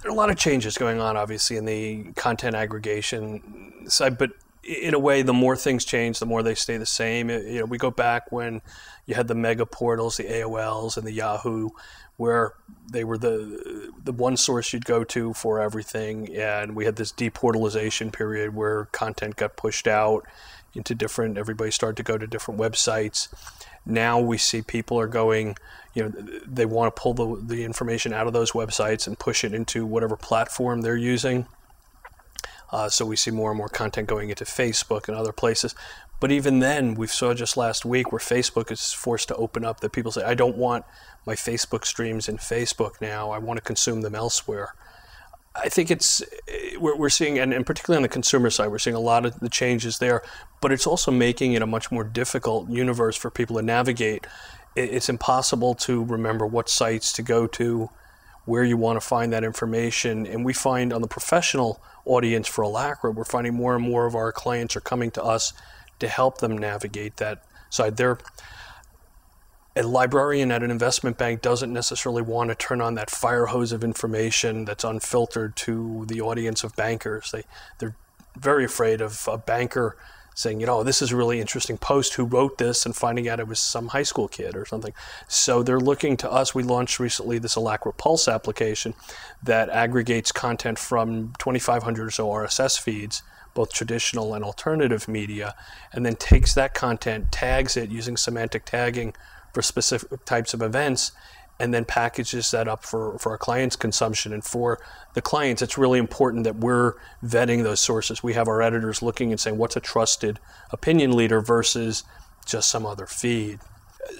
There are a lot of changes going on, obviously, in the content aggregation side, but in a way, the more things change, the more they stay the same. We go back when you had the mega portals, the AOLs and the Yahoo, where they were the one source you'd go to for everything, and we had this deportalization period where content got pushed out into everybody started to go to different websites. Now we see people are going, they want to pull the information out of those websites and push it into whatever platform they're using. So we see more and more content going into Facebook and other places. But even then, we saw just last week where Facebook is forced to open up, that people say, I don't want my Facebook streams in Facebook now. I want to consume them elsewhere. I think we're seeing, and particularly on the consumer side, we're seeing a lot of the changes there, but it's also making it a much more difficult universe for people to navigate. It's impossible to remember what sites to go to, where you want to find that information. And we find on the professional audience for Alacra, we're finding more and more of our clients are coming to us to help them navigate that side. A librarian at an investment bank doesn't necessarily want to turn on that fire hose of information that's unfiltered to the audience of bankers. They're very afraid of a banker saying, this is a really interesting post, who wrote this, and finding out it was some high school kid or something. So they're looking to us. We launched recently this Alacra Pulse application that aggregates content from 2,500 or so RSS feeds, both traditional and alternative media, and then takes that content, tags it using semantic tagging for specific types of events, and then packages that up for our clients' consumption. And for the clients, it's really important that we're vetting those sources. We have our editors looking and saying, what's a trusted opinion leader versus just some other feed?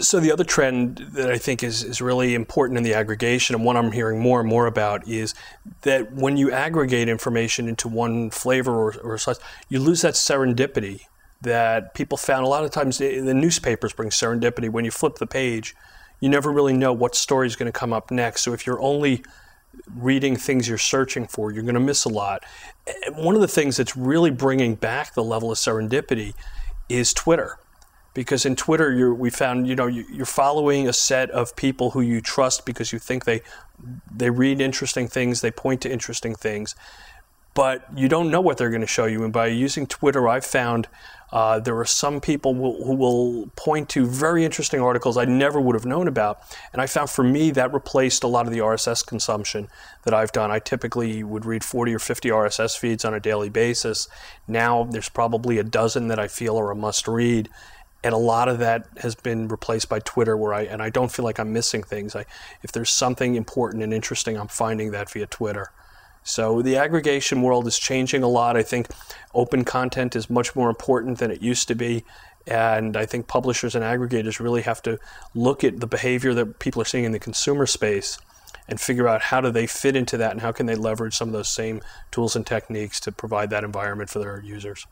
So the other trend that I think is really important in the aggregation, and one I'm hearing more and more about, is that when you aggregate information into one flavor or such, you lose that serendipity that people found. A lot of times the newspapers bring serendipity. When you flip the page, you never really know what story is going to come up next. So if you're only reading things you're searching for, you're going to miss a lot. One of the things that's really bringing back the level of serendipity is Twitter. Because in Twitter, we found, you're following a set of people who you trust because you think they read interesting things, they point to interesting things, but you don't know what they're going to show you. And by using Twitter, I've found there are some people who will point to very interesting articles I never would have known about. And I found for me that replaced a lot of the RSS consumption that I've done. I typically would read 40 or 50 RSS feeds on a daily basis. Now there's probably a dozen that I feel are a must read. And a lot of that has been replaced by Twitter, where I don't feel like I'm missing things. If there's something important and interesting, I'm finding that via Twitter. So the aggregation world is changing a lot. I think open content is much more important than it used to be. And I think publishers and aggregators really have to look at the behavior that people are seeing in the consumer space and figure out how do they fit into that and how can they leverage some of those same tools and techniques to provide that environment for their users.